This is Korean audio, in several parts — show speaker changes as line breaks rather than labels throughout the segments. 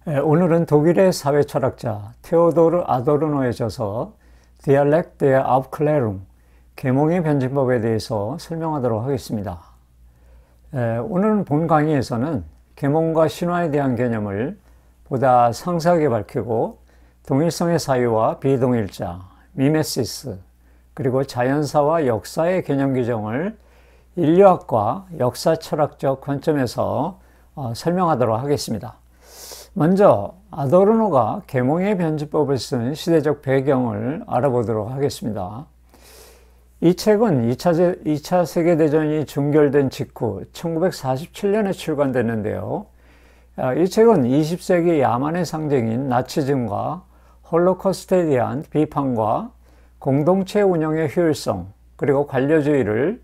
오늘은 독일의 사회철학자 테오도르 아도르노의 저서 Dialect der Aufklärung, 계몽의 변증법에 대해서 설명하도록 하겠습니다. 오늘 본 강의에서는 계몽과 신화에 대한 개념을 보다 상세하게 밝히고 동일성의 사유와 비동일자, 미메시스, 그리고 자연사와 역사의 개념 규정을 인류학과 역사철학적 관점에서 설명하도록 하겠습니다. 먼저 아도르노가 계몽의 변증법을 쓴 시대적 배경을 알아보도록 하겠습니다. 이 책은 2차 세계대전이 종결된 직후 1947년에 출간됐는데요. 이 책은 20세기 야만의 상징인 나치즘과 홀로코스트에 대한 비판과 공동체 운영의 효율성, 그리고 관료주의를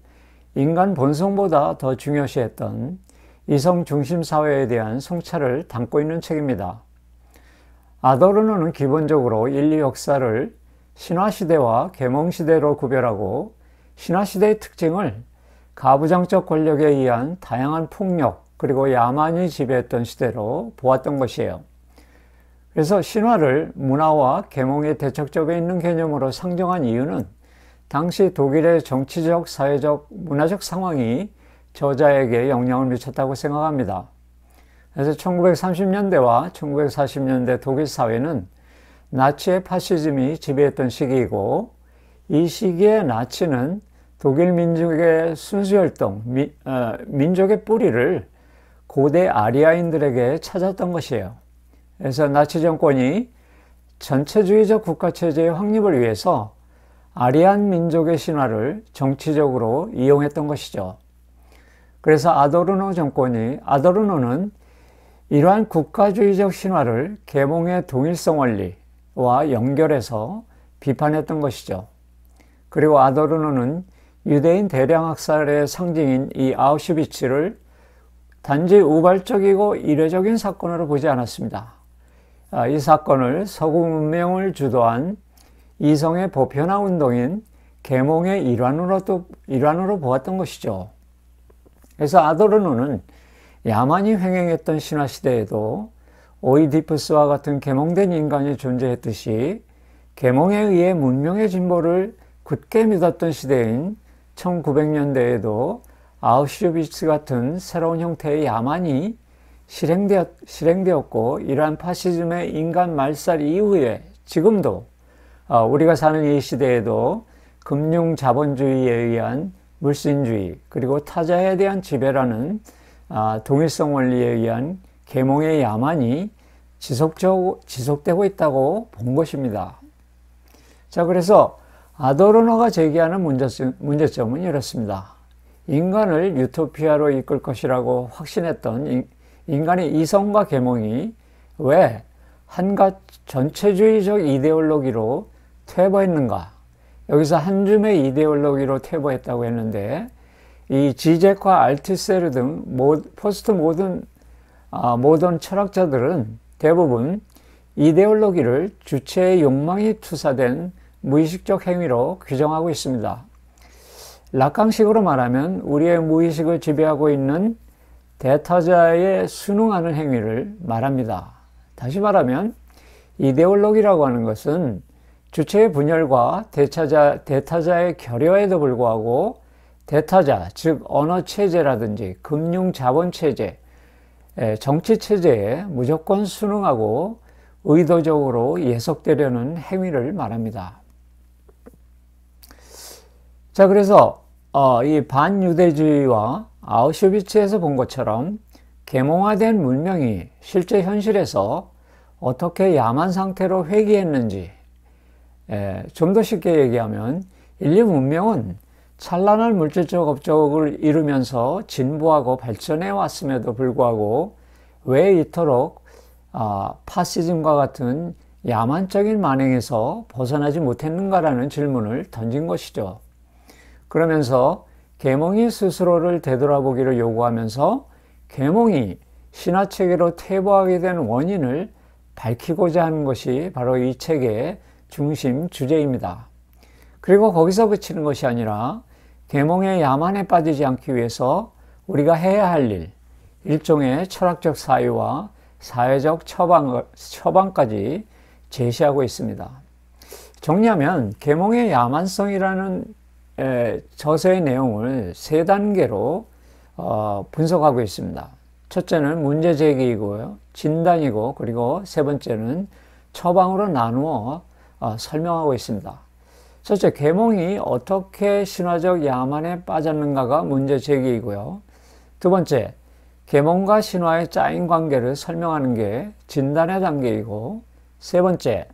인간 본성보다 더 중요시했던 이성 중심 사회에 대한 성찰을 담고 있는 책입니다. 아도르노는 기본적으로 인류 역사를 신화시대와 계몽시대로 구별하고 신화시대의 특징을 가부장적 권력에 의한 다양한 폭력 그리고 야만이 지배했던 시대로 보았던 것이에요. 그래서 신화를 문화와 계몽의 대척점에 있는 개념으로 상정한 이유는 당시 독일의 정치적, 사회적, 문화적 상황이 저자에게 영향을 미쳤다고 생각합니다. 그래서 1930년대와 1940년대 독일 사회는 나치의 파시즘이 지배했던 시기이고, 이 시기에 나치는 독일 민족의 순수혈통, 민족의 뿌리를 고대 아리아인들에게 찾았던 것이에요. 그래서 나치 정권이 전체주의적 국가체제의 확립을 위해서 아리안 민족의 신화를 정치적으로 이용했던 것이죠. 그래서 아도르노는 이러한 국가주의적 신화를 계몽의 동일성 원리와 연결해서 비판했던 것이죠. 그리고 아도르노는 유대인 대량 학살의 상징인 이 아우슈비츠를 단지 우발적이고 이례적인 사건으로 보지 않았습니다. 이 사건을 서구 문명을 주도한 이성의 보편화 운동인 계몽의 일환으로 보았던 것이죠. 그래서 아도르노는 야만이 횡행했던 신화시대에도 오이디푸스와 같은 계몽된 인간이 존재했듯이 계몽에 의해 문명의 진보를 굳게 믿었던 시대인 1900년대에도 아우슈비츠 같은 새로운 형태의 야만이 실행되었고, 이러한 파시즘의 인간 말살 이후에 지금도 우리가 사는 이 시대에도 금융 자본주의에 의한 물신주의, 그리고 타자에 대한 지배라는 동일성 원리에 의한 계몽의 야만이 지속되고 있다고 본 것입니다. 자, 그래서 아도르노가 제기하는 문제점은 이렇습니다. 인간을 유토피아로 이끌 것이라고 확신했던 인간의 이성과 계몽이 왜 한갓 전체주의적 이데올로기로 퇴보했는가? 여기서 한 줌의 이데올로기로 퇴보했다고 했는데, 이 지젝과 알티세르 등 포스트 모던 철학자들은 대부분 이데올로기를 주체의 욕망이 투사된 무의식적 행위로 규정하고 있습니다. 락강식으로 말하면 우리의 무의식을 지배하고 있는 대타자에 순응하는 행위를 말합니다. 다시 말하면 이데올로기라고 하는 것은 주체의 분열과 대타자의 결여에도 불구하고 대타자, 즉 언어체제라든지 금융자본체제, 정치체제에 무조건 순응하고 의도적으로 예속되려는 행위를 말합니다. 자, 그래서 이 반유대주의와 아우슈비츠에서 본 것처럼 계몽화된 문명이 실제 현실에서 어떻게 야만 상태로 회귀했는지, 좀 더 쉽게 얘기하면 인류 문명은 찬란한 물질적 업적을 이루면서 진보하고 발전해 왔음에도 불구하고 왜 이토록 파시즘과 같은 야만적인 만행에서 벗어나지 못했는가라는 질문을 던진 것이죠. 그러면서 계몽이 스스로를 되돌아보기를 요구하면서 계몽이 신화체계로 퇴보하게 된 원인을 밝히고자 하는 것이 바로 이 책의 중심 주제입니다. 그리고 거기서 그치는 것이 아니라 계몽의 야만에 빠지지 않기 위해서 우리가 해야 할 일, 일종의 철학적 사유와 사회적 처방까지 제시하고 있습니다. 정리하면 계몽의 야만성이라는 저서의 내용을 세 단계로 분석하고 있습니다. 첫째는 문제 제기이고요, 진단이고, 그리고 세 번째는 처방으로 나누어 설명하고 있습니다. 첫째, 계몽이 어떻게 신화적 야만에 빠졌는가가 문제 제기이고요. 두 번째, 계몽과 신화의 짜인 관계를 설명하는 게 진단의 단계이고, 세 번째,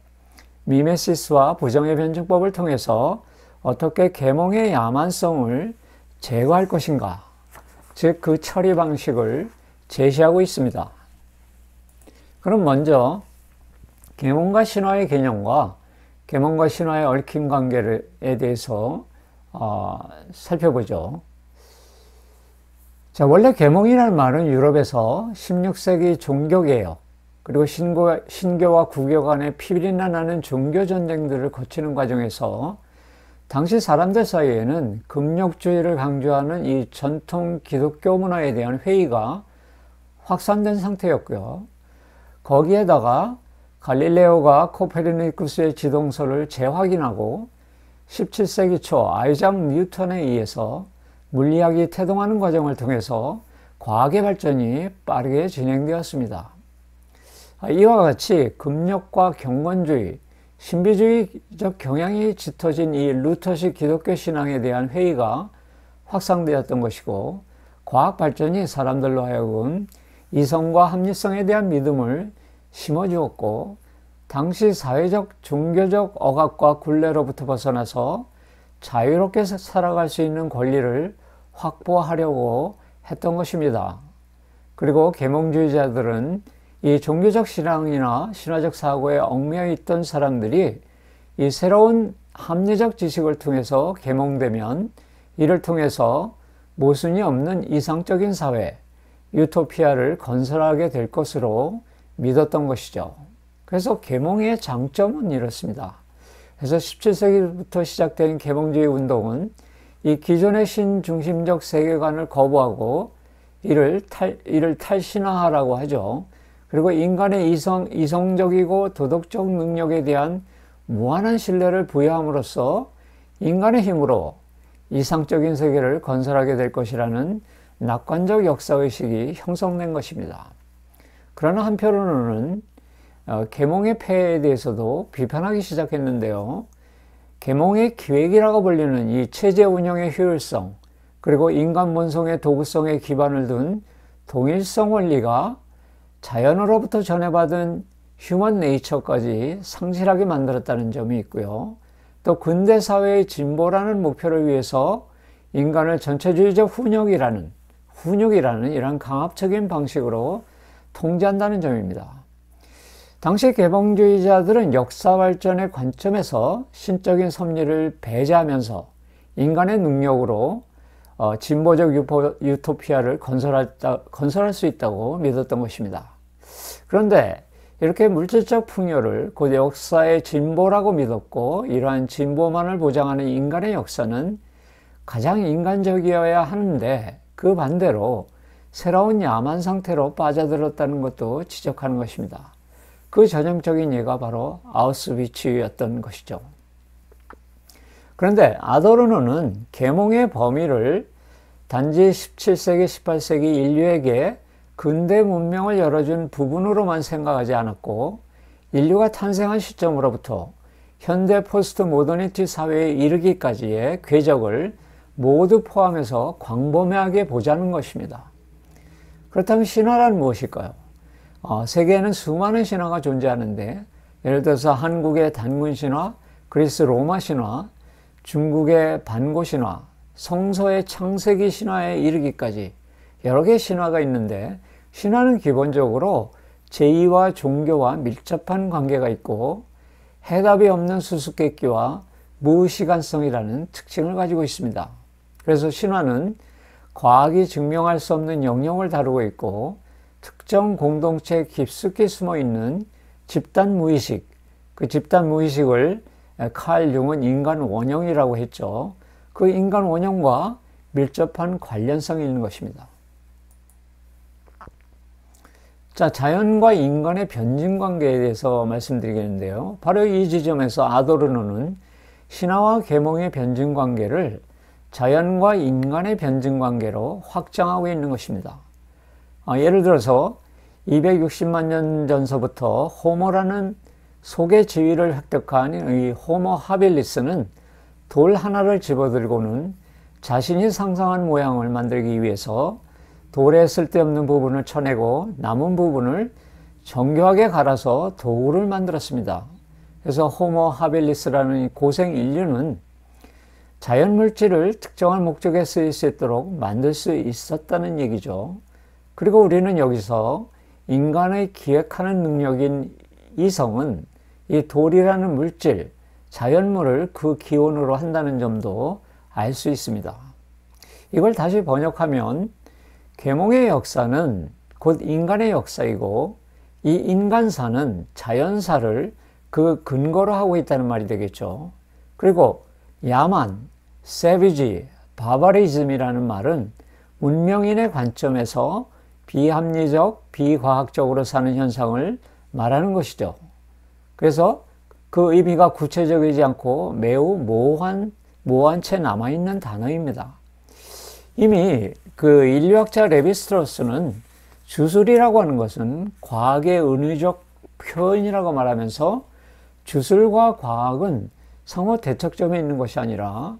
미메시스와 부정의 변증법을 통해서 어떻게 계몽의 야만성을 제거할 것인가, 즉 그 처리 방식을 제시하고 있습니다. 그럼 먼저 계몽과 신화의 개념과 계몽과 신화의 얽힌 관계에 대해서 살펴보죠. 자, 원래 계몽이라는 말은 유럽에서 16세기 종교개혁, 그리고 신교와 구교 간의 피비린내 나는 종교 전쟁들을 거치는 과정에서 당시 사람들 사이에는 금욕주의를 강조하는 이 전통 기독교 문화에 대한 회의가 확산된 상태였고요. 거기에다가 갈릴레오가 코페르니쿠스의 지동설을 재확인하고 17세기 초 아이작 뉴턴에 의해서 물리학이 태동하는 과정을 통해서 과학의 발전이 빠르게 진행되었습니다. 이와 같이 금욕과 경건주의, 신비주의적 경향이 짙어진 이 루터식 기독교 신앙에 대한 회의가 확산되었던 것이고, 과학 발전이 사람들로 하여금 이성과 합리성에 대한 믿음을 심어주었고, 당시 사회적 종교적 억압과 굴레로부터 벗어나서 자유롭게 살아갈 수 있는 권리를 확보하려고 했던 것입니다. 그리고 계몽주의자들은 이 종교적 신앙이나 신화적 사고에 얽매여 있던 사람들이 이 새로운 합리적 지식을 통해서 계몽되면 이를 통해서 모순이 없는 이상적인 사회, 유토피아를 건설하게 될 것으로 믿었던 것이죠. 그래서 계몽의 장점은 이렇습니다. 그래서 17세기부터 시작된 계몽주의 운동은 이 기존의 신중심적 세계관을 거부하고 이를 탈신화하라고 하죠. 그리고 인간의 이성적이고 도덕적 능력에 대한 무한한 신뢰를 부여함으로써 인간의 힘으로 이상적인 세계를 건설하게 될 것이라는 낙관적 역사의식이 형성된 것입니다. 그러나 한편으로는 계몽의 폐해에 대해서도 비판하기 시작했는데요. 계몽의 기획이라고 불리는 이 체제 운영의 효율성, 그리고 인간 본성의 도구성에 기반을 둔 동일성 원리가 자연으로부터 전해받은 휴먼 네이처까지 상실하게 만들었다는 점이 있고요. 또 근대 사회의 진보라는 목표를 위해서 인간을 전체주의적 훈육이라는 이런 강압적인 방식으로 통제한다는 점입니다. 당시 계몽주의자들은 역사 발전의 관점에서 신적인 섭리를 배제하면서 인간의 능력으로 진보적 유토피아를 건설할 수 있다고 믿었던 것입니다. 그런데 이렇게 물질적 풍요를 곧 역사의 진보라고 믿었고, 이러한 진보만을 보장하는 인간의 역사는 가장 인간적이어야 하는데 그 반대로 새로운 야만 상태로 빠져들었다는 것도 지적하는 것입니다. 그 전형적인 예가 바로 아우슈비츠였던 것이죠. 그런데 아도르노는 계몽의 범위를 단지 17세기, 18세기 인류에게 근대 문명을 열어준 부분으로만 생각하지 않았고, 인류가 탄생한 시점으로부터 현대 포스트 모더니티 사회에 이르기까지의 궤적을 모두 포함해서 광범위하게 보자는 것입니다. 그렇다면 신화란 무엇일까요? 세계에는 수많은 신화가 존재하는데, 예를 들어서 한국의 단군 신화, 그리스 로마 신화, 중국의 반고 신화, 성서의 창세기 신화에 이르기까지 여러 개의 신화가 있는데, 신화는 기본적으로 제의와 종교와 밀접한 관계가 있고 해답이 없는 수수께끼와 무시간성이라는 특징을 가지고 있습니다. 그래서 신화는 과학이 증명할 수 없는 영역을 다루고 있고, 특정 공동체에 깊숙이 숨어 있는 집단 무의식, 그 집단 무의식을 칼 융은 인간 원형이라고 했죠. 그 인간 원형과 밀접한 관련성이 있는 것입니다. 자, 자연과 인간의 변증 관계에 대해서 말씀드리겠는데요. 바로 이 지점에서 아도르노는 신화와 계몽의 변증 관계를 자연과 인간의 변증 관계로 확장하고 있는 것입니다. 예를 들어서 260만 년 전서부터 호모라는 속의 지위를 획득한 이 호모 하빌리스는 돌 하나를 집어들고는 자신이 상상한 모양을 만들기 위해서 돌에 쓸데없는 부분을 쳐내고 남은 부분을 정교하게 갈아서 도구를 만들었습니다. 그래서 호모 하빌리스라는 고생 인류는 자연 물질을 특정한 목적에 쓰일 수 있도록 만들 수 있었다는 얘기죠. 그리고 우리는 여기서 인간의 기획하는 능력인 이성은 이 돌이라는 물질, 자연물을 그 기원으로 한다는 점도 알 수 있습니다. 이걸 다시 번역하면 계몽의 역사는 곧 인간의 역사이고 이 인간사는 자연사를 그 근거로 하고 있다는 말이 되겠죠. 그리고 야만, 세비지, 바바리즘이라는 말은 문명인의 관점에서 비합리적, 비과학적으로 사는 현상을 말하는 것이죠. 그래서 그 의미가 구체적이지 않고 매우 모호한 채 남아있는 단어입니다. 이미 그 인류학자 레비스트로스는 주술이라고 하는 것은 과학의 은유적 표현이라고 말하면서 주술과 과학은 상호 대척점에 있는 것이 아니라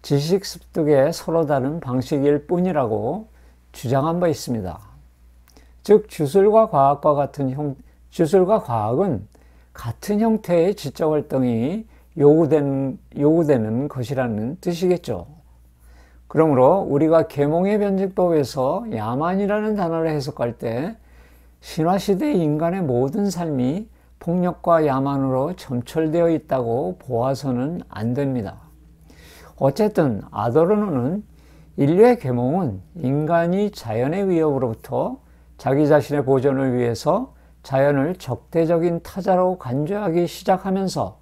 지식 습득의 서로 다른 방식일 뿐이라고 주장한 바 있습니다. 즉 주술과 과학은 같은 형태의 지적 활동이 요구되는 것이라는 뜻이겠죠. 그러므로 우리가 계몽의 변증법에서 야만이라는 단어를 해석할 때 신화시대 인간의 모든 삶이 폭력과 야만으로 점철되어 있다고 보아서는 안 됩니다. 어쨌든 아도르노는 인류의 계몽은 인간이 자연의 위협으로부터 자기 자신의 보존을 위해서 자연을 적대적인 타자로 간주하기 시작하면서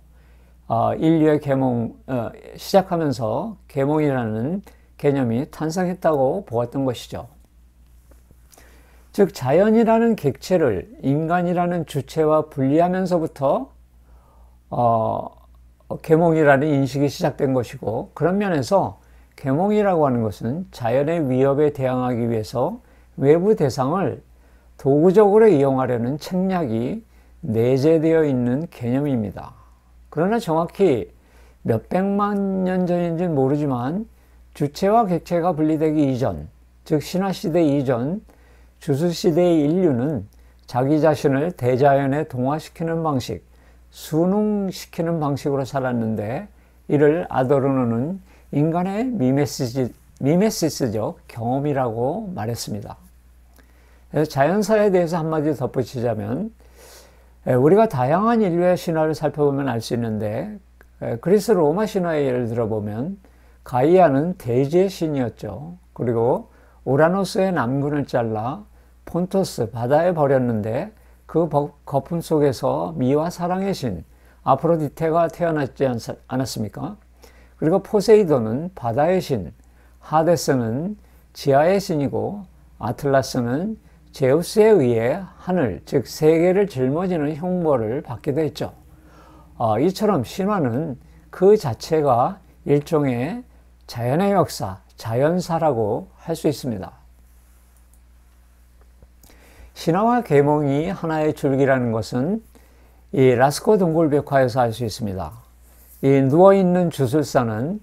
계몽이라는 개념이 탄생했다고 보았던 것이죠. 즉 자연이라는 객체를 인간이라는 주체와 분리하면서부터 계몽이라는 인식이 시작된 것이고, 그런 면에서 계몽이라고 하는 것은 자연의 위협에 대항하기 위해서 외부 대상을 도구적으로 이용하려는 책략이 내재되어 있는 개념입니다. 그러나 정확히 몇백만 년 전인지는 모르지만 주체와 객체가 분리되기 이전, 즉 신화시대 이전 주술시대의 인류는 자기 자신을 대자연에 동화시키는 방식, 순응시키는 방식으로 살았는데, 이를 아도르노는 인간의 미메시스적 경험이라고 말했습니다. 그래서 자연사에 대해서 한마디 덧붙이자면, 우리가 다양한 인류의 신화를 살펴보면 알 수 있는데, 그리스 로마 신화의 예를 들어보면 가이아는 대지의 신이었죠. 그리고 우라노스의 남근을 잘라 폰토스 바다에 버렸는데 그 거품 속에서 미와 사랑의 신 아프로디테가 태어났지 않았습니까? 그리고 포세이돈은 바다의 신, 하데스는 지하의 신이고 아틀라스는 제우스에 의해 하늘, 즉 세계를 짊어지는 형벌을 받기도 했죠. 이처럼 신화는 그 자체가 일종의 자연의 역사, 자연사라고 할 수 있습니다. 신화와 계몽이 하나의 줄기라는 것은 이 라스코 동굴벽화에서 알 수 있습니다. 이 누워있는 주술사는,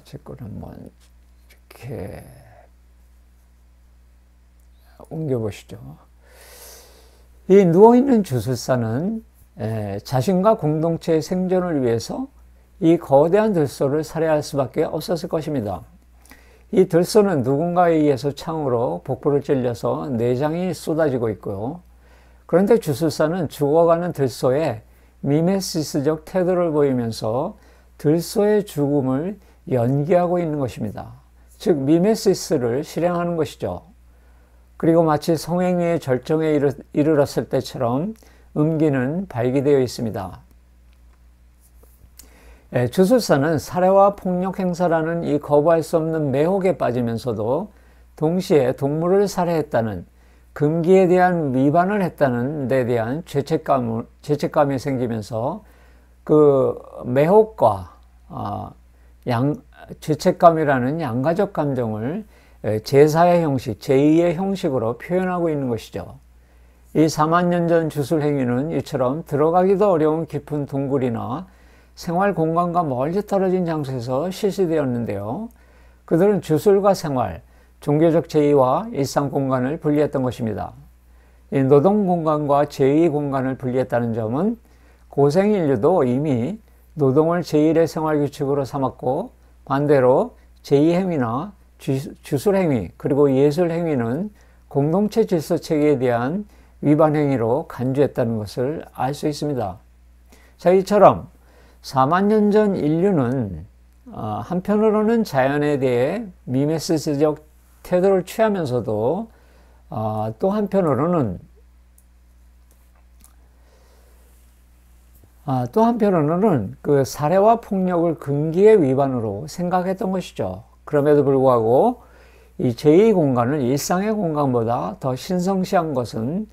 제 거를 한번 이렇게 옮겨보시죠. 이 누워있는 주술사는 자신과 공동체의 생존을 위해서 이 거대한 들소를 살해할 수밖에 없었을 것입니다. 이 들소는 누군가에 의해서 창으로 복부를 찔려서 내장이 쏟아지고 있고요. 그런데 주술사는 죽어가는 들소에 미메시스적 태도를 보이면서 들소의 죽음을 연기하고 있는 것입니다. 즉 미메시스를 실행하는 것이죠. 그리고 마치 성행위의 절정에 이르렀을 때처럼 음기는 발기되어 있습니다. 주술사는 살해와 폭력 행사라는 이 거부할 수 없는 매혹에 빠지면서도 동시에 동물을 살해했다는 금기에 대한 위반을 했다는 데 대한 죄책감이 생기면서 그 매혹과 죄책감이라는 양가적 감정을 제사의 형식, 제2의 형식으로 표현하고 있는 것이죠. 이 4만 년 전 주술 행위는 이처럼 들어가기도 어려운 깊은 동굴이나 생활 공간과 멀리 떨어진 장소에서 실시되었는데요. 그들은 주술과 생활, 종교적 제의와 일상 공간을 분리했던 것입니다. 이 노동 공간과 제의 공간을 분리했다는 점은 고생 인류도 이미 노동을 제1의 생활 규칙으로 삼았고, 반대로 제2행위나 주술행위 그리고 예술행위는 공동체 질서 체계에 대한 위반 행위로 간주했다는 것을 알 수 있습니다. 자, 이처럼 4만 년 전 인류는 한편으로는 자연에 대해 미메시스적 태도를 취하면서도 또 한편으로는 그 살해와 폭력을 금기의 위반으로 생각했던 것이죠. 그럼에도 불구하고 이 제2 공간을 일상의 공간보다 더 신성시한 것은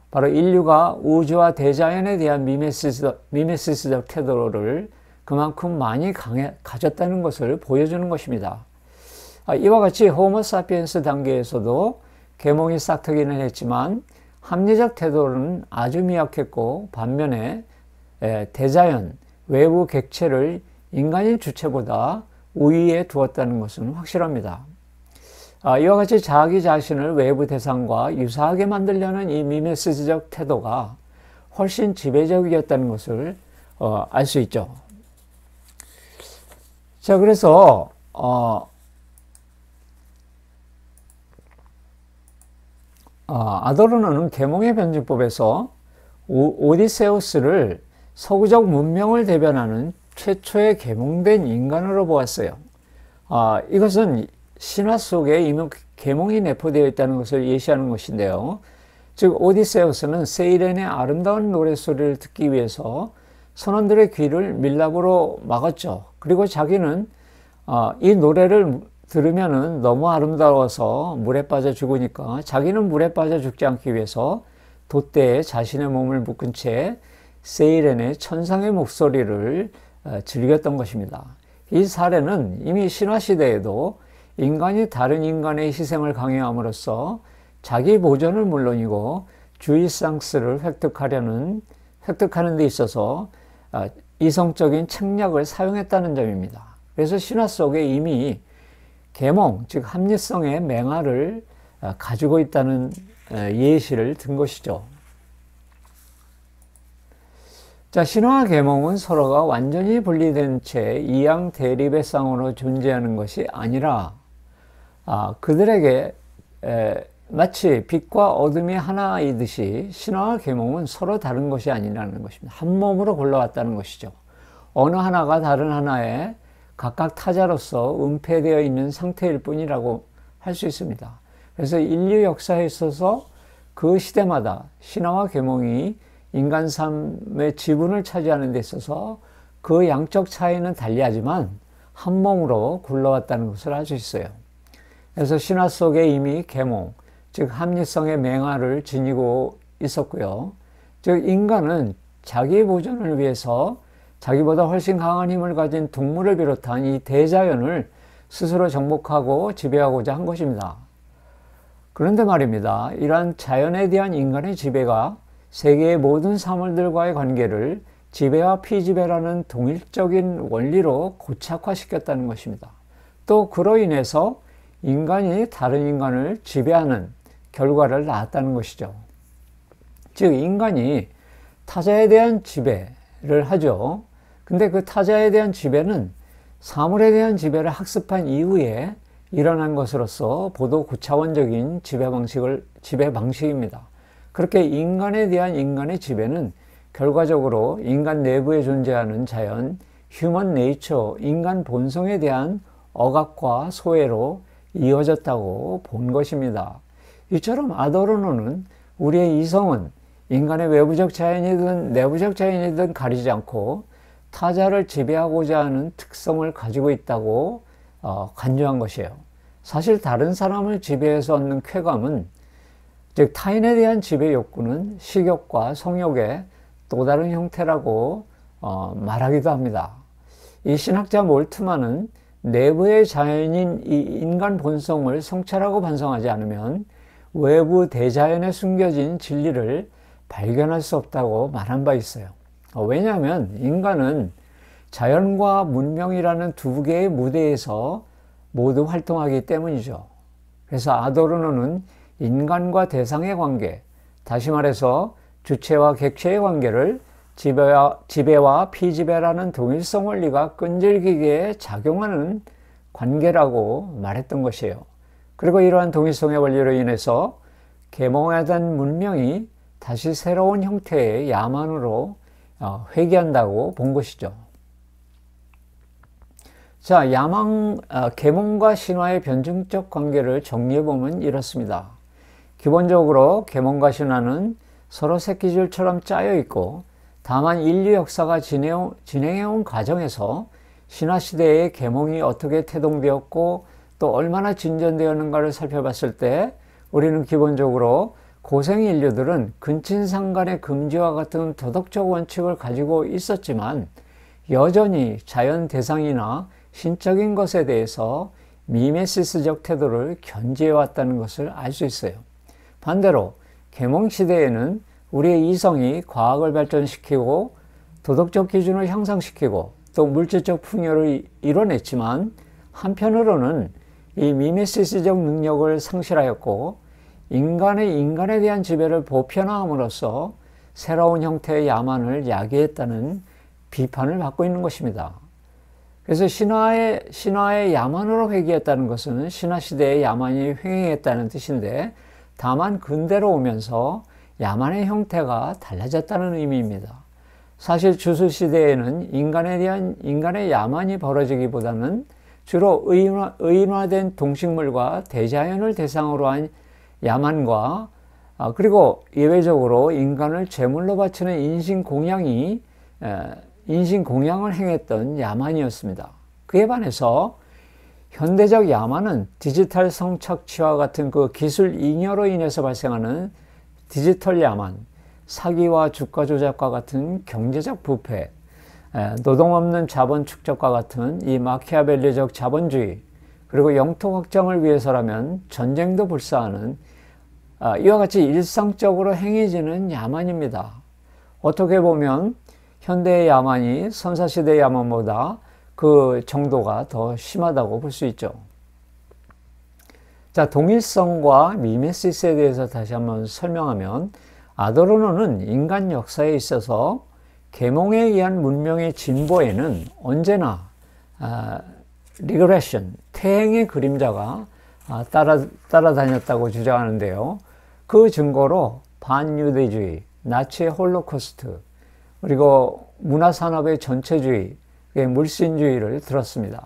바로 인류가 우주와 대자연에 대한 미메시스적 태도를 그만큼 많이 가졌다는 것을 보여주는 것입니다. 이와 같이 호모 사피엔스 단계에서도 계몽이 싹트기는 했지만 합리적 태도는 아주 미약했고, 반면에 대자연, 외부 객체를 인간의 주체보다 우위에 두었다는 것은 확실합니다. 이와 같이 자기 자신을 외부 대상과 유사하게 만들려는 이 미메시스적 태도가 훨씬 지배적이었다는 것을 알 수 있죠. 자, 그래서 아도르노는 계몽의 변증법에서 오디세우스를 서구적 문명을 대변하는 최초의 계몽된 인간으로 보았어요. 이것은 신화 속에 이미 계몽이 내포되어 있다는 것을 예시하는 것인데요. 즉 오디세우스는 세이렌의 아름다운 노랫소리를 듣기 위해서 선원들의 귀를 밀랍으로 막았죠. 그리고 자기는 이 노래를 들으면은 너무 아름다워서 물에 빠져 죽으니까 자기는 물에 빠져 죽지 않기 위해서 돛대에 자신의 몸을 묶은 채 세이렌의 천상의 목소리를 즐겼던 것입니다. 이 사례는 이미 신화시대에도 인간이 다른 인간의 희생을 강요함으로써 자기 보존은 물론이고 주의상스를 획득하는 데 있어서 이성적인 책략을 사용했다는 점입니다. 그래서 신화 속에 이미 계몽, 즉 합리성의 맹아를 가지고 있다는 예시를 든 것이죠. 자, 신화와 계몽은 서로가 완전히 분리된 채 이양 대립의 쌍으로 존재하는 것이 아니라 그들에게 마치 빛과 어둠이 하나이듯이 신화와 계몽은 서로 다른 것이 아니라는 것입니다. 한 몸으로 골라왔다는 것이죠. 어느 하나가 다른 하나에 각각 타자로서 은폐되어 있는 상태일 뿐이라고 할 수 있습니다. 그래서 인류 역사에 있어서 그 시대마다 신화와 계몽이 인간 삶의 지분을 차지하는 데 있어서 그 양적 차이는 달리하지만 한 몸으로 굴러왔다는 것을 알 수 있어요. 그래서 신화 속에 이미 계몽, 즉 합리성의 맹아를 지니고 있었고요. 즉 인간은 자기 보존을 위해서 자기보다 훨씬 강한 힘을 가진 동물을 비롯한 이 대자연을 스스로 정복하고 지배하고자 한 것입니다. 그런데 말입니다. 이러한 자연에 대한 인간의 지배가 세계의 모든 사물들과의 관계를 지배와 피지배라는 동일적인 원리로 고착화시켰다는 것입니다. 또 그로 인해서 인간이 다른 인간을 지배하는 결과를 낳았다는 것이죠. 즉 인간이 타자에 대한 지배를 하죠. 근데 그 타자에 대한 지배는 사물에 대한 지배를 학습한 이후에 일어난 것으로서 보도 고차원적인 지배 방식입니다. 그렇게 인간에 대한 인간의 지배는 결과적으로 인간 내부에 존재하는 자연, 휴먼 네이처, 인간 본성에 대한 억압과 소외로 이어졌다고 본 것입니다. 이처럼 아도르노는 우리의 이성은 인간의 외부적 자연이든 내부적 자연이든 가리지 않고 타자를 지배하고자 하는 특성을 가지고 있다고 간주한 것이에요. 사실 다른 사람을 지배해서 얻는 쾌감은 즉 타인에 대한 지배 욕구는 식욕과 성욕의 또 다른 형태라고 말하기도 합니다. 이 신학자 몰트만은 내부의 자연인 이 인간 본성을 성찰하고 반성하지 않으면 외부 대자연에 숨겨진 진리를 발견할 수 없다고 말한 바 있어요. 왜냐하면 인간은 자연과 문명이라는 두 개의 무대에서 모두 활동하기 때문이죠. 그래서 아도르노는 인간과 대상의 관계, 다시 말해서 주체와 객체의 관계를 지배와 피지배라는 동일성 원리가 끈질기게 작용하는 관계라고 말했던 것이에요. 그리고 이러한 동일성의 원리로 인해서 계몽하던 문명이 다시 새로운 형태의 야만으로 회귀한다고 본 것이죠. 자, 계몽과 신화의 변증적 관계를 정리해보면 이렇습니다. 기본적으로 계몽과 신화는 서로 새끼줄처럼 짜여 있고, 다만 인류 역사가 진행해온 과정에서 신화시대의 계몽이 어떻게 태동되었고 또 얼마나 진전되었는가를 살펴봤을 때 우리는 기본적으로 고생 인류들은 근친상간의 금지와 같은 도덕적 원칙을 가지고 있었지만 여전히 자연 대상이나 신적인 것에 대해서 미메시스적 태도를 견지해왔다는 것을 알 수 있어요. 반대로 계몽 시대에는 우리의 이성이 과학을 발전시키고 도덕적 기준을 향상시키고 또 물질적 풍요를 이뤄냈지만 한편으로는 이 미메시스적 능력을 상실하였고 인간에 대한 지배를 보편화함으로써 새로운 형태의 야만을 야기했다는 비판을 받고 있는 것입니다. 그래서 신화의 야만으로 회귀했다는 것은 신화시대의 야만이 횡행했다는 뜻인데 다만 근대로 오면서 야만의 형태가 달라졌다는 의미입니다. 사실 주술시대에는 인간의 야만이 벌어지기보다는 주로 의인화된 동식물과 대자연을 대상으로 한 야만과 그리고 예외적으로 인간을 제물로 바치는 인신공양을 행했던 야만이었습니다. 그에 반해서 현대적 야만은 디지털 성착취와 같은 그 기술 잉여로 인해서 발생하는 디지털 야만, 사기와 주가 조작과 같은 경제적 부패, 노동 없는 자본 축적과 같은 이 마키아벨리적 자본주의, 그리고 영토 확장을 위해서라면 전쟁도 불사하는 이와 같이 일상적으로 행해지는 야만입니다. 어떻게 보면 현대의 야만이 선사시대의 야만보다 그 정도가 더 심하다고 볼 수 있죠. 자, 동일성과 미메시스에 대해서 다시 한번 설명하면 아도르노는 인간 역사에 있어서 계몽에 의한 문명의 진보에는 언제나 리그레션, 퇴행의 그림자가 따라다녔다고 주장하는데요. 그 증거로 반유대주의, 나치의 홀로코스트, 그리고 문화산업의 전체주의, 물신주의를 들었습니다.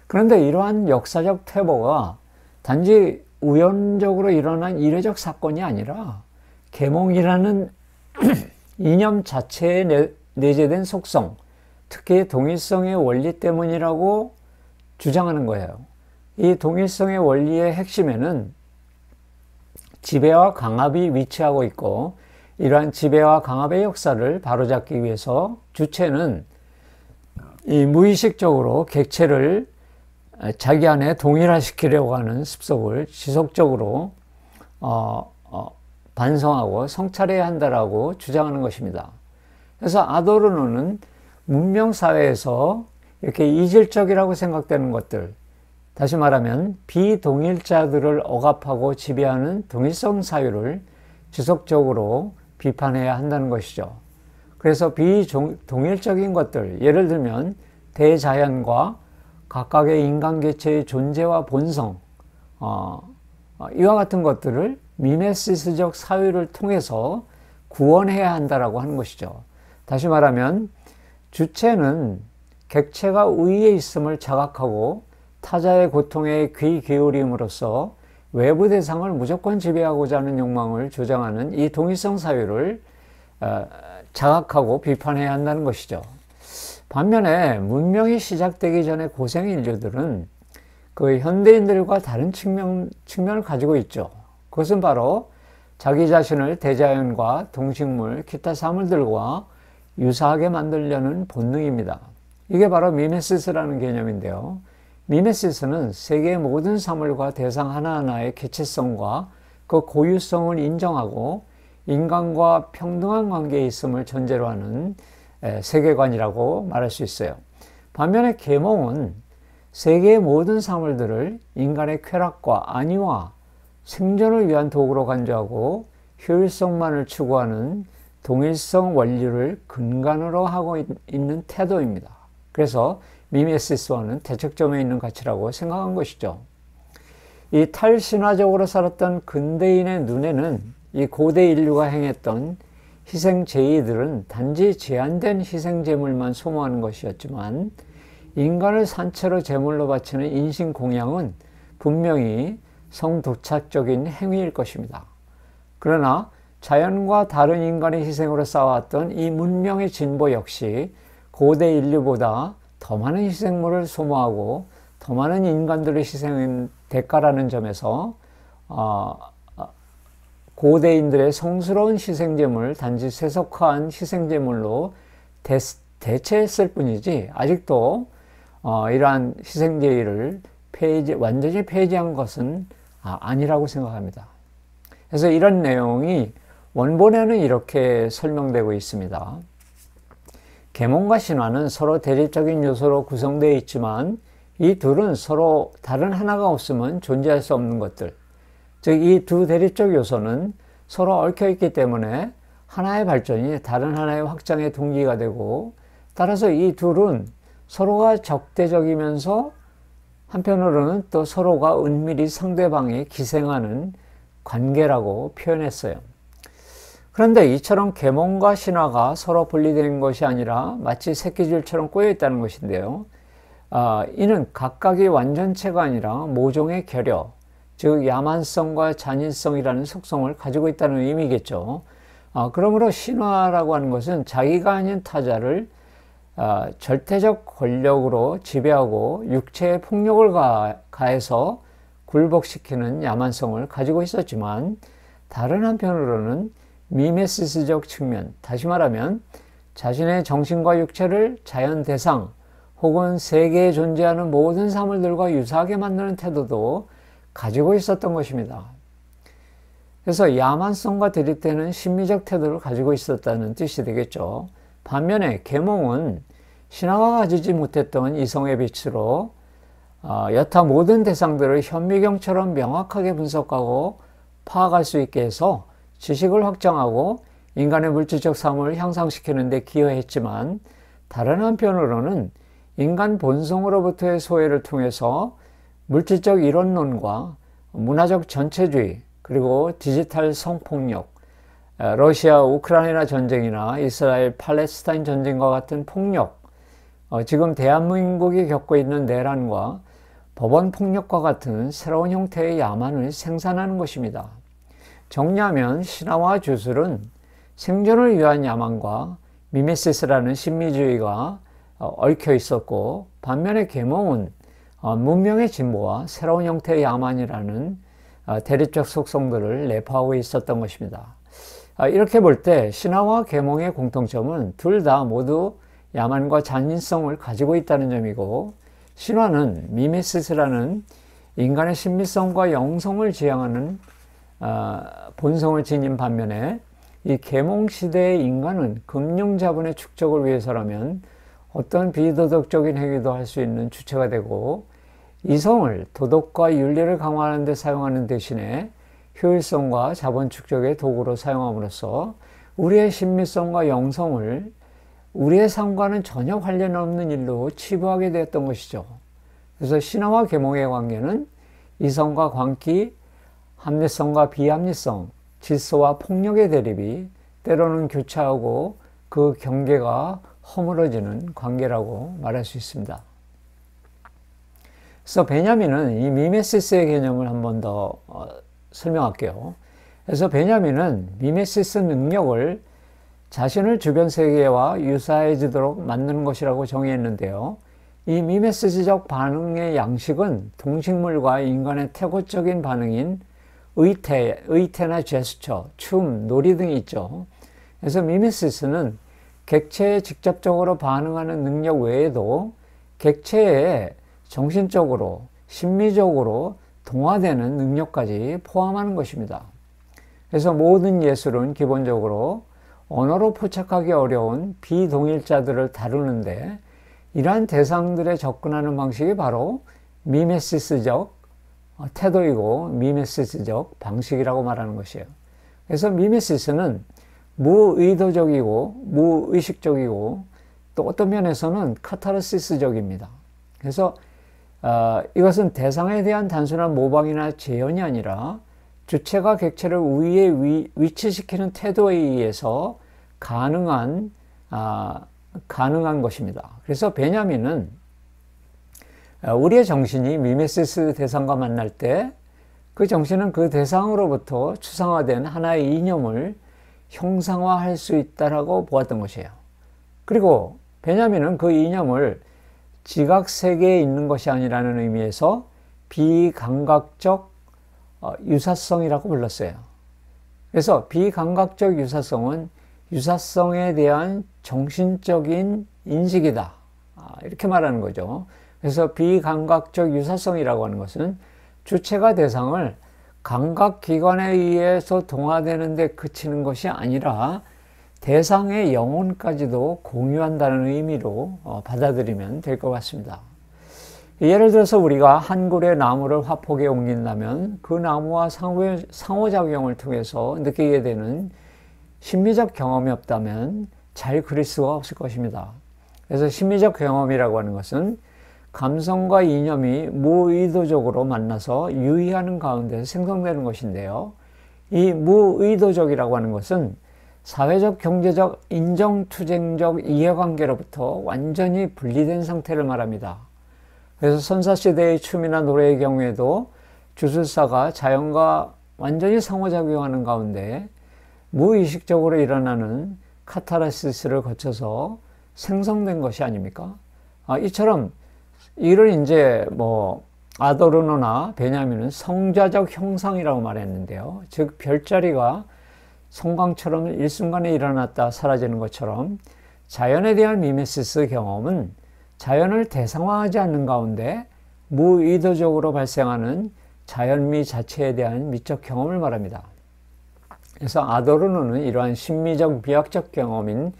그런데 이러한 역사적 퇴보가 단지 우연적으로 일어난 이례적 사건이 아니라 계몽이라는 이념 자체에 내재된 속성, 특히 동일성의 원리 때문이라고 주장하는 거예요. 이 동일성의 원리의 핵심에는 지배와 강압이 위치하고 있고 이러한 지배와 강압의 역사를 바로잡기 위해서 주체는 이 무의식적으로 객체를 자기 안에 동일화시키려고 하는 습성을 지속적으로 반성하고 성찰해야 한다라고 주장하는 것입니다. 그래서 아도르노는 문명사회에서 이렇게 이질적이라고 생각되는 것들, 다시 말하면 비동일자들을 억압하고 지배하는 동일성 사유를 지속적으로 비판해야 한다는 것이죠. 그래서 비동일적인 것들, 예를 들면 대자연과 각각의 인간 개체의 존재와 본성, 이와 같은 것들을 미메시스적 사유를 통해서 구원해야 한다라고 하는 것이죠. 다시 말하면 주체는 객체가 우위에 있음을 자각하고 타자의 고통에 귀 기울임으로써 외부 대상을 무조건 지배하고자 하는 욕망을 조장하는 이 동일성 사유를 자각하고 비판해야 한다는 것이죠. 반면에 문명이 시작되기 전에 고생 인류들은 그 현대인들과 다른 측면을 가지고 있죠. 그것은 바로 자기 자신을 대자연과 동식물, 기타 사물들과 유사하게 만들려는 본능입니다. 이게 바로 미메시스라는 개념인데요. 미메시스는 세계의 모든 사물과 대상 하나하나의 개체성과 그 고유성을 인정하고 인간과 평등한 관계에 있음을 전제로 하는 세계관이라고 말할 수 있어요. 반면에 계몽은 세계의 모든 사물들을 인간의 쾌락과 안위와 생존을 위한 도구로 간주하고 효율성만을 추구하는 동일성 원리를 근간으로 하고 있는 태도입니다. 그래서 미메시스와는 대척점에 있는 가치라고 생각한 것이죠. 이 탈신화적으로 살았던 근대인의 눈에는 이 고대 인류가 행했던 희생 제의들은 단지 제한된 희생 제물만 소모하는 것이었지만 인간을 산채로 제물로 바치는 인신 공양은 분명히 성도착적인 행위일 것입니다. 그러나 자연과 다른 인간의 희생으로 쌓아왔던 이 문명의 진보 역시 고대 인류보다 더 많은 희생물을 소모하고 더 많은 인간들의 희생의 대가라는 점에서 고대인들의 성스러운 희생제물, 단지 세속화한 희생제물로 대체했을 뿐이지 아직도 이러한 희생제의를 완전히 폐지한 것은 아니라고 생각합니다. 그래서 이런 내용이 원본에는 이렇게 설명되고 있습니다. 계몽과 신화는 서로 대립적인 요소로 구성되어 있지만 이 둘은 서로 다른 하나가 없으면 존재할 수 없는 것들, 즉 이 두 대립적 요소는 서로 얽혀 있기 때문에 하나의 발전이 다른 하나의 확장의 동기가 되고, 따라서 이 둘은 서로가 적대적이면서 한편으로는 또 서로가 은밀히 상대방에 기생하는 관계라고 표현했어요. 그런데 이처럼 계몽과 신화가 서로 분리된 것이 아니라 마치 새끼줄처럼 꼬여 있다는 것인데요. 이는 각각의 완전체가 아니라 모종의 결여, 즉 야만성과 잔인성이라는 속성을 가지고 있다는 의미겠죠. 그러므로 신화라고 하는 것은 자기가 아닌 타자를 절대적 권력으로 지배하고 육체의 폭력을 가해서 굴복시키는 야만성을 가지고 있었지만, 다른 한편으로는 미메시스적 측면, 다시 말하면 자신의 정신과 육체를 자연 대상 혹은 세계에 존재하는 모든 사물들과 유사하게 만드는 태도도 가지고 있었던 것입니다. 그래서 야만성과 대립되는 심미적 태도를 가지고 있었다는 뜻이 되겠죠. 반면에 계몽은 신화가 가지지 못했던 이성의 빛으로 여타 모든 대상들을 현미경처럼 명확하게 분석하고 파악할 수 있게 해서 지식을 확장하고 인간의 물질적 삶을 향상시키는 데 기여했지만, 다른 한편으로는 인간 본성으로부터의 소외를 통해서 물질적 이론론과 문화적 전체주의, 그리고 디지털 성폭력, 러시아 우크라이나 전쟁이나 이스라엘 팔레스타인 전쟁과 같은 폭력, 지금 대한민국이 겪고 있는 내란과 법원 폭력과 같은 새로운 형태의 야만을 생산하는 것입니다. 정리하면 신화와 주술은 생존을 위한 야만과 미메시스라는 신미주의가 얽혀 있었고, 반면에 계몽은 문명의 진보와 새로운 형태의 야만이라는 대립적 속성들을 내포하고 있었던 것입니다. 이렇게 볼 때 신화와 계몽의 공통점은 둘 다 모두 야만과 잔인성을 가지고 있다는 점이고, 신화는 미메시스라는 인간의 신비성과 영성을 지향하는 본성을 지닌 반면에 이 계몽 시대의 인간은 금융 자본의 축적을 위해서라면 어떤 비도덕적인 행위도 할 수 있는 주체가 되고, 이성을 도덕과 윤리를 강화하는 데 사용하는 대신에 효율성과 자본 축적의 도구로 사용함으로써 우리의 신비성과 영성을 우리의 삶과는 전혀 관련 없는 일로 치부하게 되었던 것이죠. 그래서 신화와 계몽의 관계는 이성과 광기, 합리성과 비합리성, 질서와 폭력의 대립이 때로는 교차하고 그 경계가 허물어지는 관계라고 말할 수 있습니다. 그래서 베냐민은 이 미메시스의 개념을 한 번 더 설명할게요. 그래서 베냐민은 미메시스 능력을 자신을 주변 세계와 유사해지도록 만드는 것이라고 정의했는데요. 이 미메시스적 반응의 양식은 동식물과 인간의 태고적인 반응인 의태나 제스처, 춤, 놀이 등이 있죠. 그래서 미메시스는 객체에 직접적으로 반응하는 능력 외에도 객체에 정신적으로, 심미적으로 동화되는 능력까지 포함하는 것입니다. 그래서 모든 예술은 기본적으로 언어로 포착하기 어려운 비동일자들을 다루는데 이러한 대상들에 접근하는 방식이 바로 미메시스적 태도이고 미메시스적 방식이라고 말하는 것이에요. 그래서 미메시스는 무의도적이고 무의식적이고 또 어떤 면에서는 카타르시스적입니다. 그래서 이것은 대상에 대한 단순한 모방이나 재현이 아니라 주체가 객체를 우위에 위치시키는 태도에 의해서 가능한 것입니다. 그래서 베냐민은 우리의 정신이 미메시스 대상과 만날 때 그 정신은 그 대상으로부터 추상화된 하나의 이념을 형상화할 수 있다라고 보았던 것이에요. 그리고 베냐민은 그 이념을 지각세계에 있는 것이 아니라는 의미에서 비감각적 유사성이라고 불렀어요. 그래서 비감각적 유사성은 유사성에 대한 정신적인 인식이다. 이렇게 말하는 거죠. 그래서 비감각적 유사성이라고 하는 것은 주체가 대상을 감각기관에 의해서 동화되는 데 그치는 것이 아니라 대상의 영혼까지도 공유한다는 의미로 받아들이면 될 것 같습니다. 예를 들어서 우리가 한 그루의 나무를 화폭에 옮긴다면 그 나무와 상호작용을 통해서 느끼게 되는 심미적 경험이 없다면 잘 그릴 수가 없을 것입니다. 그래서 심미적 경험이라고 하는 것은 감성과 이념이 무의도적으로 만나서 유의하는 가운데서 생성되는 것인데요. 이 무의도적이라고 하는 것은 사회적, 경제적, 인정투쟁적 이해관계로부터 완전히 분리된 상태를 말합니다. 그래서 선사시대의 춤이나 노래의 경우에도 주술사가 자연과 완전히 상호작용하는 가운데 무의식적으로 일어나는 카타르시스를 거쳐서 생성된 것이 아닙니까? 이처럼 이를 이제 아도르노나 베냐민은 성자적 형상이라고 말했는데요. 즉 별자리가 성광처럼 일순간에 일어났다 사라지는 것처럼 자연에 대한 미메시스 경험은 자연을 대상화하지 않는 가운데 무의도적으로 발생하는 자연미 자체에 대한 미적 경험을 말합니다. 그래서 아도르노는 이러한 심미적 비약적 경험인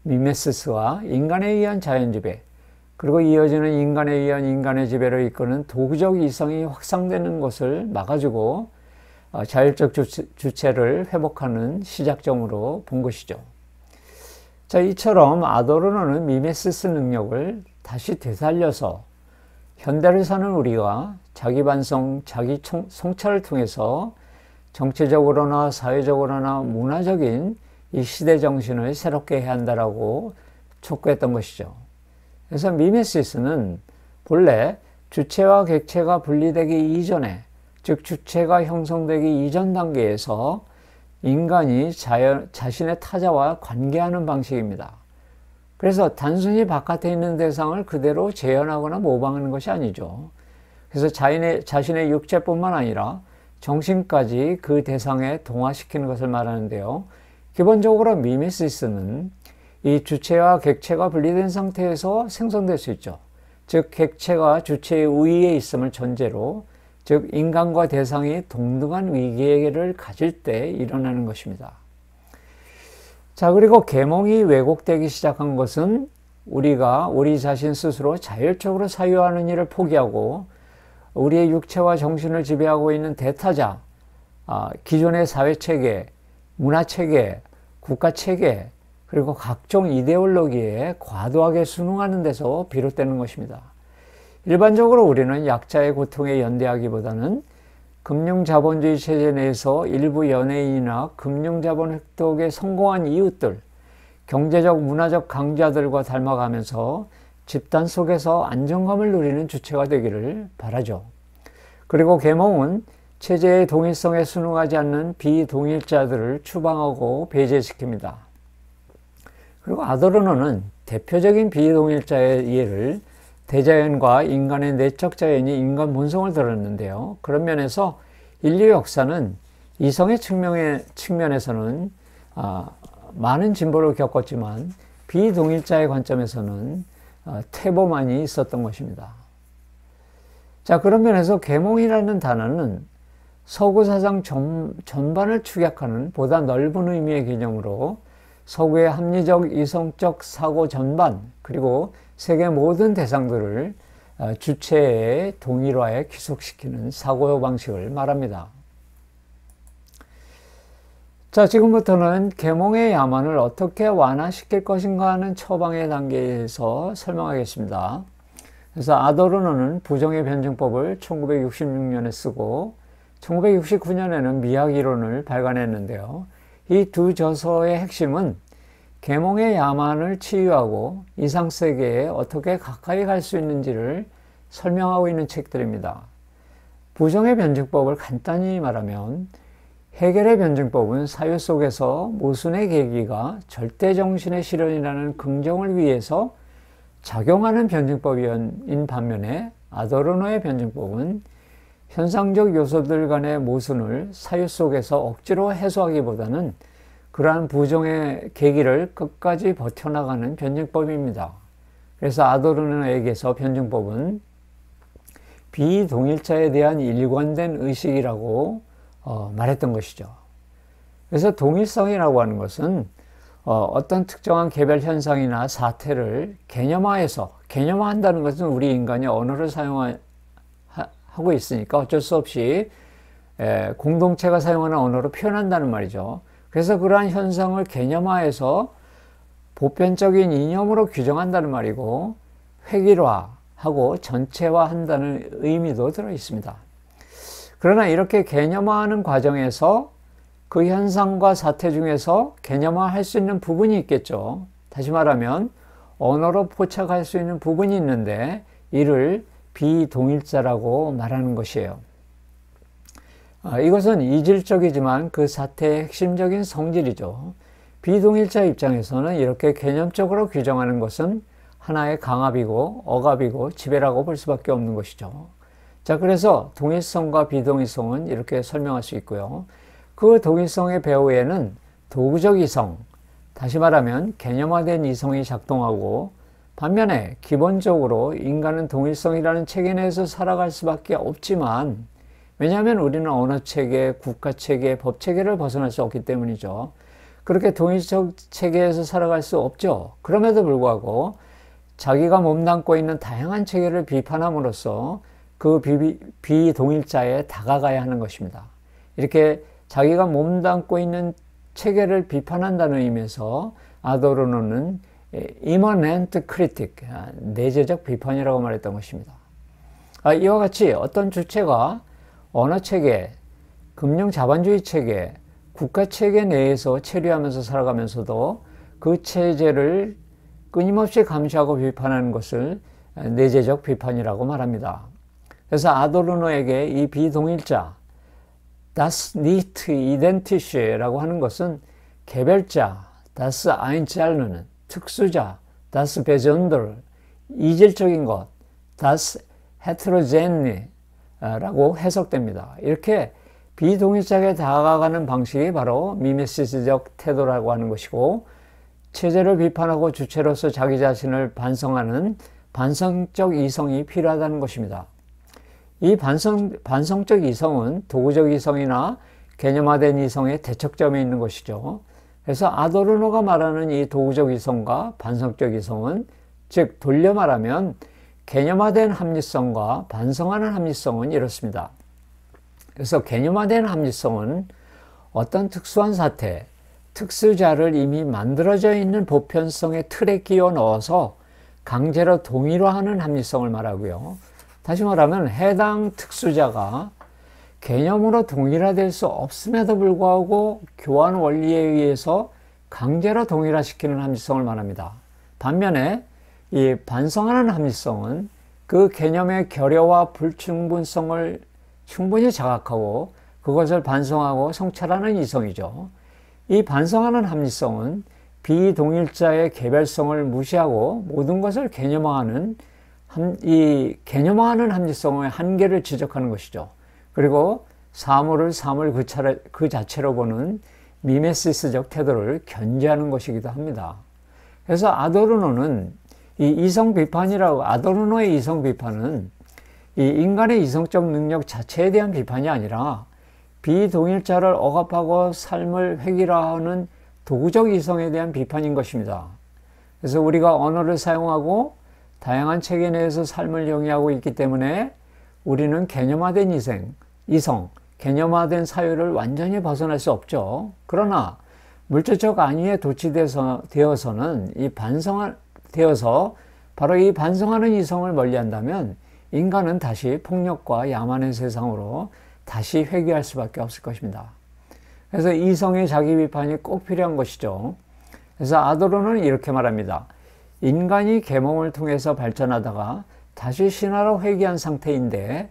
미메시스와 인간에 의한 자연지배, 그리고 이어지는 인간에 의한 인간의 지배를 이끄는 도구적 이성이 확산되는 것을 막아주고 자율적 주체를 회복하는 시작점으로 본 것이죠. 자, 이처럼 아도르노는 미메시스 능력을 다시 되살려서 현대를 사는 우리가 자기 반성, 자기 성찰을 통해서 정치적으로나 사회적으로나 문화적인 이 시대 정신을 새롭게 해야 한다라고 촉구했던 것이죠. 그래서 미메시스는 본래 주체와 객체가 분리되기 이전에, 즉 주체가 형성되기 이전 단계에서 인간이 자신의 타자와 관계하는 방식입니다. 그래서 단순히 바깥에 있는 대상을 그대로 재현하거나 모방하는 것이 아니죠. 그래서 자신의 육체뿐만 아니라 정신까지 그 대상에 동화시키는 것을 말하는데요. 기본적으로 미메시스는 이 주체와 객체가 분리된 상태에서 생성될 수 있죠. 즉 객체가 주체의 우위에 있음을 전제로, 즉 인간과 대상이 동등한 위계를 가질 때 일어나는 것입니다. 자, 그리고 계몽이 왜곡되기 시작한 것은 우리가 우리 자신 스스로 자율적으로 사유하는 일을 포기하고 우리의 육체와 정신을 지배하고 있는 대타자, 기존의 사회체계, 문화체계, 국가체계, 그리고 각종 이데올로기에 과도하게 순응하는 데서 비롯되는 것입니다. 일반적으로 우리는 약자의 고통에 연대하기보다는 금융자본주의 체제 내에서 일부 연예인이나 금융자본 획득에 성공한 이웃들, 경제적, 문화적 강자들과 닮아가면서 집단 속에서 안정감을 누리는 주체가 되기를 바라죠. 그리고 계몽은 체제의 동일성에 순응하지 않는 비동일자들을 추방하고 배제시킵니다. 그리고 아도르노는 대표적인 비동일자의 예를 대자연과 인간의 내적 자연이 인간 본성을 드러냈는데요. 그런 면에서 인류 역사는 이성의 측면에서는 많은 진보를 겪었지만 비동일자의 관점에서는 퇴보만이 있었던 것입니다. 자, 그런 면에서 계몽이라는 단어는 서구 사상 전반을 축약하는 보다 넓은 의미의 개념으로 서구의 합리적, 이성적 사고 전반, 그리고 세계 모든 대상들을 주체의 동일화에 귀속시키는 사고 방식을 말합니다. 자, 지금부터는 계몽의 야만을 어떻게 완화시킬 것인가 하는 처방의 단계에서 설명하겠습니다. 그래서 아도르노는 부정의 변증법을 1966년에 쓰고 1969년에는 미학 이론을 발간했는데요. 이 두 저서의 핵심은 계몽의 야만을 치유하고 이상세계에 어떻게 가까이 갈 수 있는지를 설명하고 있는 책들입니다. 부정의 변증법을 간단히 말하면 해겔의 변증법은 사유 속에서 모순의 계기가 절대정신의 실현이라는 긍정을 위해서 작용하는 변증법인 반면에 아도르노의 변증법은 현상적 요소들 간의 모순을 사유 속에서 억지로 해소하기보다는 그러한 부정의 계기를 끝까지 버텨나가는 변증법입니다. 그래서 아도르노에게서 변증법은 비동일자에 대한 일관된 의식이라고 말했던 것이죠. 그래서 동일성이라고 하는 것은 어떤 특정한 개별 현상이나 사태를 개념화한다는 것은 우리 인간이 언어를 사용하고 있으니까 어쩔 수 없이 공동체가 사용하는 언어로 표현한다는 말이죠. 그래서 그러한 현상을 개념화해서 보편적인 이념으로 규정한다는 말이고 획일화하고 전체화한다는 의미도 들어 있습니다. 그러나 이렇게 개념화하는 과정에서 그 현상과 사태 중에서 개념화할 수 있는 부분이 있겠죠. 다시 말하면 언어로 포착할 수 있는 부분이 있는데 이를 비동일자라고 말하는 것이에요. 이것은 이질적이지만 그 사태의 핵심적인 성질이죠. 비동일자 입장에서는 이렇게 개념적으로 규정하는 것은 하나의 강압이고 억압이고 지배라고 볼 수밖에 없는 것이죠. 자, 그래서 동일성과 비동일성은 이렇게 설명할 수 있고요. 그 동일성의 배후에는 도구적 이성, 다시 말하면 개념화된 이성이 작동하고 반면에 기본적으로 인간은 동일성이라는 체계 내에서 살아갈 수밖에 없지만 왜냐하면 우리는 언어체계, 국가체계, 법체계를 벗어날 수 없기 때문이죠. 그렇게 동일적 체계에서 살아갈 수 없죠. 그럼에도 불구하고 자기가 몸담고 있는 다양한 체계를 비판함으로써 그 비동일자에 다가가야 하는 것입니다. 이렇게 자기가 몸담고 있는 체계를 비판한다는 의미에서 아도르노는 immanent critic, 내재적 비판이라고 말했던 것입니다. 이와 같이 어떤 주체가 언어체계, 금융자본주의 체계, 국가체계 내에서 체류하면서 살아가면서도 그 체제를 끊임없이 감시하고 비판하는 것을 내재적 비판이라고 말합니다. 그래서 아도르노에게 이 비동일자, das nicht identisch라고 하는 것은 개별자, das Einzelne, 특수자, das Besondere, 이질적인 것, das Heterogene 라고 해석됩니다. 이렇게 비동일자에 다가가는 방식이 바로 미메시스적 태도라고 하는 것이고 체제를 비판하고 주체로서 자기 자신을 반성하는 반성적 이성이 필요하다는 것입니다. 이 반성적 이성은 도구적 이성이나 개념화된 이성의 대척점에 있는 것이죠. 그래서 아도르노가 말하는 이 도구적 이성과 반성적 이성은 즉 돌려 말하면 개념화된 합리성과 반성하는 합리성은 이렇습니다. 그래서 개념화된 합리성은 어떤 특수한 사태, 특수자를 이미 만들어져 있는 보편성의 틀에 끼워 넣어서 강제로 동일화하는 합리성을 말하고요. 다시 말하면 해당 특수자가 개념으로 동일화될 수 없음에도 불구하고 교환 원리에 의해서 강제로 동일화시키는 합리성을 말합니다. 반면에 이 반성하는 합리성은 그 개념의 결여와 불충분성을 충분히 자각하고 그것을 반성하고 성찰하는 이성이죠. 이 반성하는 합리성은 비동일자의 개별성을 무시하고 모든 것을 개념화하는 이 개념화하는 합리성의 한계를 지적하는 것이죠. 그리고 사물을 사물 그 자체로 보는 미메시스적 태도를 견지하는 것이기도 합니다. 그래서 아도르노는 아도르노의 이성 비판은 이 인간의 이성적 능력 자체에 대한 비판이 아니라 비동일자를 억압하고 삶을 획일화하는 도구적 이성에 대한 비판인 것입니다. 그래서 우리가 언어를 사용하고 다양한 체계 내에서 삶을 영위하고 있기 때문에 우리는 개념화된 이성, 개념화된 사유를 완전히 벗어날 수 없죠. 그러나 물질적 안위에 도취되어서는 바로 이 반성하는 이성을 멀리한다면 인간은 다시 폭력과 야만의 세상으로 다시 회귀할 수밖에 없을 것입니다. 그래서 이성의 자기 비판이 꼭 필요한 것이죠. 그래서 아도르는 이렇게 말합니다. 인간이 계몽을 통해서 발전하다가 다시 신화로 회귀한 상태인데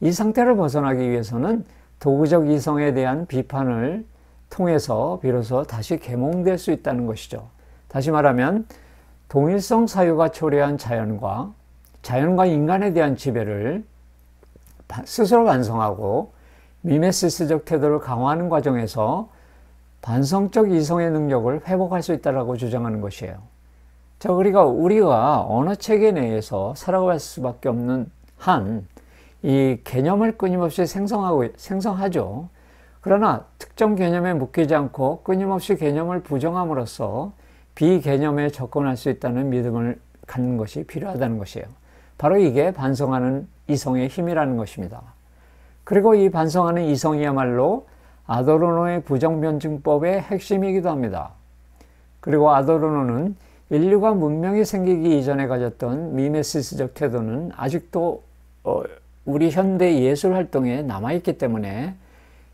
이 상태를 벗어나기 위해서는 도구적 이성에 대한 비판을 통해서 비로소 다시 계몽될 수 있다는 것이죠. 다시 말하면 동일성 사유가 초래한 자연과 인간에 대한 지배를 스스로 반성하고 미메시스적 태도를 강화하는 과정에서 반성적 이성의 능력을 회복할 수 있다고 주장하는 것이에요. 자, 그러니까 우리가 언어 체계 내에서 살아갈 수밖에 없는 한 이 개념을 끊임없이 생성하죠. 그러나 특정 개념에 묶이지 않고 끊임없이 개념을 부정함으로써 비개념에 접근할 수 있다는 믿음을 갖는 것이 필요하다는 것이에요. 바로 이게 반성하는 이성의 힘이라는 것입니다. 그리고 이 반성하는 이성이야말로 아도르노의 부정변증법의 핵심이기도 합니다. 그리고 아도르노는 인류가 문명이 생기기 이전에 가졌던 미메시스적 태도는 아직도 우리 현대 예술 활동에 남아있기 때문에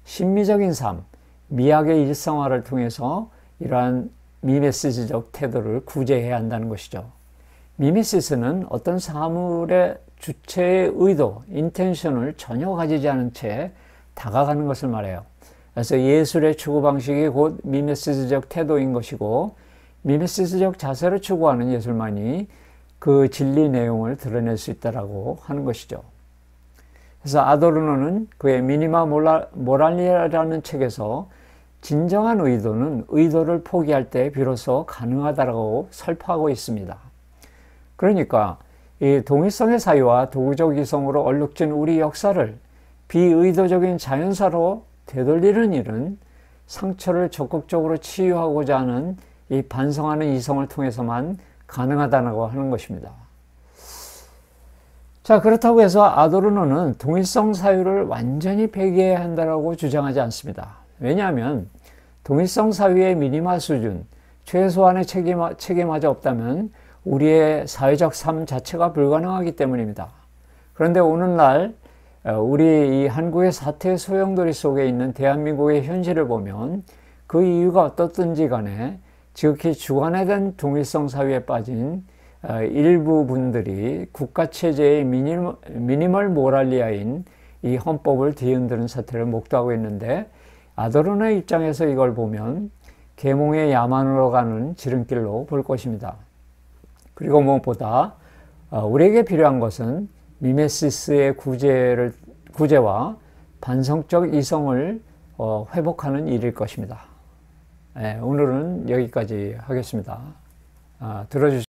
심미적인 삶, 미학의 일상화를 통해서 이러한 미메시스적 태도를 구제해야 한다는 것이죠. 미메시스는 어떤 사물의 주체의 의도, 인텐션을 전혀 가지지 않은 채 다가가는 것을 말해요. 그래서 예술의 추구 방식이 곧 미메시스적 태도인 것이고 미메시스적 자세를 추구하는 예술만이 그 진리 내용을 드러낼 수 있다고 하는 것이죠. 그래서 아도르노는 그의 미니마 모랄리아라는 책에서 진정한 의도는 의도를 포기할 때 비로소 가능하다고 설파하고 있습니다. 그러니까 이 동일성의 사유와 도구적 이성으로 얼룩진 우리 역사를 비의도적인 자연사로 되돌리는 일은 상처를 적극적으로 치유하고자 하는 이 반성하는 이성을 통해서만 가능하다고 하는 것입니다. 자, 그렇다고 해서 아도르노는 동일성 사유를 완전히 폐기해야 한다고 주장하지 않습니다. 왜냐하면 동일성 사유의 미니마 수준, 최소한의 체계마저 없다면 우리의 사회적 삶 자체가 불가능하기 때문입니다. 그런데 오늘날 우리 이 한국의 사태 소용돌이 속에 있는 대한민국의 현실을 보면 그 이유가 어떻든지 간에 지극히 주관화된 동일성 사유에 빠진 일부 분들이 국가체제의 미니멀 모랄리아인 이 헌법을 뒤흔드는 사태를 목도하고 있는데 아도르노의 입장에서 이걸 보면 계몽의 야만으로 가는 지름길로 볼 것입니다. 그리고 무엇보다 우리에게 필요한 것은 미메시스의 구제와 반성적 이성을 회복하는 일일 것입니다. 오늘은 여기까지 하겠습니다. 들어주셔서